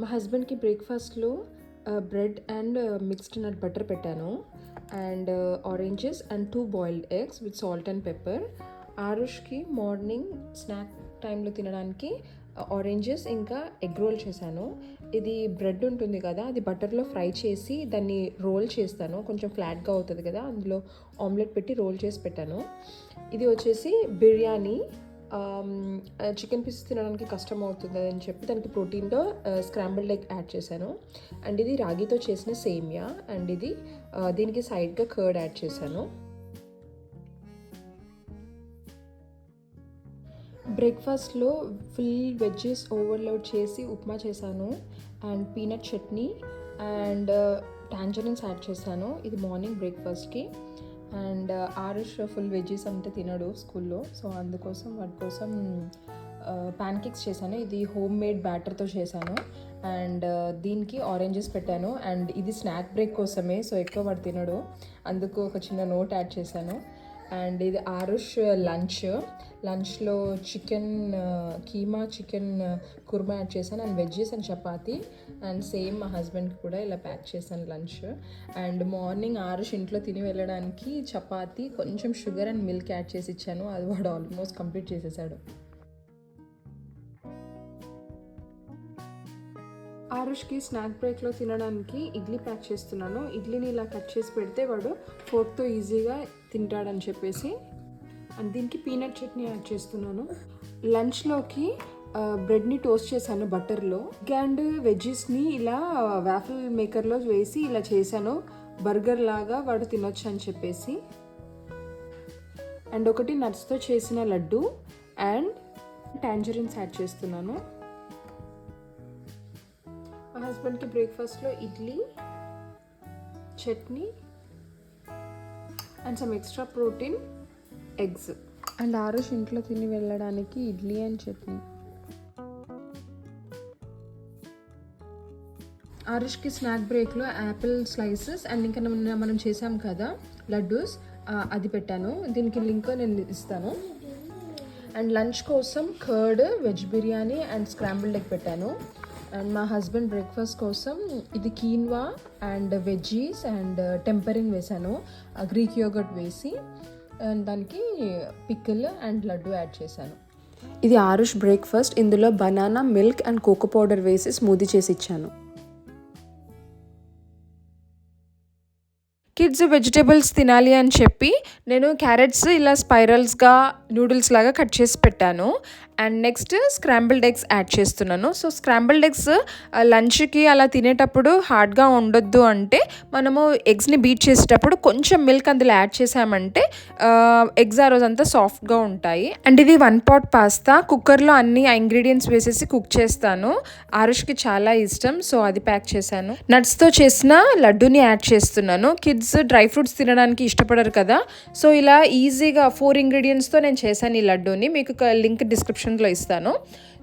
మా హస్బెండ్కి బ్రేక్ఫాస్ట్లో bread and mixed nut butter పెట్టాను and oranges and 2 boiled eggs with salt and pepper. ఆరుష్కి మార్నింగ్ స్నాక్ టైంలో తినడానికి ఆరెంజెస్ ఇంకా ఎగ్ రోల్ చేశాను. ఇది బ్రెడ్ ఉంటుంది కదా, అది బటర్లో ఫ్రై చేసి దాన్ని రోల్ చేస్తాను, కొంచెం ఫ్లాట్గా అవుతుంది కదా, అందులో ఆమ్లెట్ పెట్టి రోల్ చేసి పెట్టాను. ఇది వచ్చేసి బిర్యానీ. చికెన్ పీసెస్ తినడానికి కష్టం అవుతుంది అని చెప్పి దానికి ప్రోటీన్లో స్క్రాంబుల్డ్ ఎగ్ యాడ్ చేశాను. అండ్ ఇది రాగితో చేసిన సేమియా అండ్ ఇది దీనికి సైడ్గా కర్డ్ యాడ్ చేశాను. బ్రేక్ఫాస్ట్లో ఫుల్ వెజ్జెస్ ఓవర్లోడ్ చేసి ఉప్మా చేశాను and peanut chutney and tangerines add చేశాను. ఇది మార్నింగ్ బ్రేక్ఫాస్ట్కి. అండ్ ఆరుష్ ఫుల్ వెజ్జెస్ అంటే తినడు స్కూల్లో, సో అందుకోసం వాటి కోసం ప్యాన్ కేక్స్ చేశాను. ఇది హోమ్ మేడ్ బ్యాటర్తో చేశాను అండ్ దీనికి ఆరెంజెస్ పెట్టాను. అండ్ ఇది స్నాక్ బ్రేక్ కోసమే, సో ఎక్కువ వాడు తినడు, అందుకు ఒక చిన్న నోట్ యాడ్ చేశాను. అండ్ ఇది ఆరుష్ లంచ్లో chicken keema chicken korma add చేశాను and veggies and chapati. And same మా హస్బెండ్కి కూడా ఇలా ప్యాక్ చేశాను లంచ్. అండ్ మార్నింగ్ ఆరుష్ ఇంట్లో తిని వెళ్ళడానికి చపాతీ కొంచెం షుగర్ అండ్ మిల్క్ యాడ్ చేసి ఇచ్చాను, అది వాడు ఆల్మోస్ట్ కంప్లీట్ చేసేసాడు. ఆరుష్కి స్నాక్ బ్రేక్లో తినడానికి ఇడ్లీ ప్యాక్ చేస్తున్నాను. ఇడ్లీని ఇలా కట్ చేసి పెడితే వాడు ఫోర్క్తో ఈజీగా తింటాడని చెప్పేసి. అండ్ దీనికి పీనట్ చట్నీ యాడ్ చేస్తున్నాను. లంచ్లోకి బ్రెడ్ని టోస్ట్ చేశాను బటర్లో. అండ్ వెజ్జెస్ని ఇలా వాఫిల్ మేకర్లో వేసి ఇలా చేశాను, బర్గర్ లాగా వాడు తినొచ్చు అని చెప్పేసి. అండ్ ఒకటి నట్స్తో చేసిన లడ్డు అండ్ టాంజరిన్స్ యాడ్ చేస్తున్నాను. మా హస్బెండ్కి బ్రేక్ఫాస్ట్లో idli chutney and some extra protein eggs. And Aarush ఇంట్లో తిని వెళ్ళడానికి ఇడ్లీ అండ్ చట్నీ. ఆరుష్కి స్నాక్ బ్రేక్లో యాపిల్ స్లైసెస్ అండ్ ఇంకా మనం చేసాం కదా లడ్డూస్, అది పెట్టాను. దీనికి లింక్ నేను ఇస్తాను. అండ్ లంచ్ కోసం curd, veg biryani and scrambled egg పెట్టాను. అండ్ మా హస్బెండ్ బ్రేక్ఫాస్ట్ కోసం ఇది quinoa and veggies and tempering వేసాను, గ్రీక్ యోగర్ట్ వేసి, అండ్ దానికి పికిల్ అండ్ లడ్డు యాడ్ చేశాను. ఇది ఆరుష్ బ్రేక్ఫాస్ట్. ఇందులో banana, milk and cocoa powder వేసి స్మూదీ చేసి ఇచ్చాను. కిడ్స్ వెజిటేబుల్స్ తినాలి అని చెప్పి నేను క్యారెట్స్ ఇలా స్పైరల్స్గా నూడిల్స్ లాగా కట్ చేసి పెట్టాను. And next scrambled eggs add చేస్తున్నాను. సో స్క్రాంబుల్డ్ ఎగ్స్ లంచ్కి అలా తినేటప్పుడు హార్డ్గా ఉండొద్దు అంటే మనము ఎగ్స్ని బీట్ చేసేటప్పుడు కొంచెం మిల్క్ అందులో యాడ్ చేసామంటే ఎగ్స్ ఆ రోజంతా సాఫ్ట్గా ఉంటాయి. అండ్ ఇది 1 pot పాస్తా. కుక్కర్లో అన్ని ఇంగ్రీడియంట్స్ వేసేసి కుక్ చేస్తాను, ఆరుష్కి చాలా ఇష్టం, సో అది ప్యాక్ చేశాను. నట్స్తో చేసిన లడ్డూని యాడ్ చేస్తున్నాను. కిడ్స్ డ్రై ఫ్రూట్స్ తినడానికి ఇష్టపడరు కదా, సో ఇలా ఈజీగా 4 ఇంగ్రీడియంట్స్తో నేను చేశాను ఈ లడ్డూని. మీకు లింక్ డిస్క్రిప్షన్లో ఇస్తాను.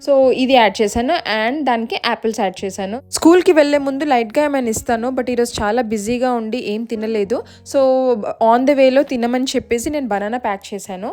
సో ఇది యాడ్ చేశాను అండ్ దానికి యాపిల్స్ యాడ్ చేశాను. స్కూల్కి వెళ్ళే ముందు లైట్గా ఏమైనా ఇస్తాను, బట్ ఈరోజు చాలా బిజీగా ఉండి ఏం తినలేదు, సో ఆన్ ద వేలో తినమని చెప్పేసి నేను బనానా ప్యాక్ చేశాను.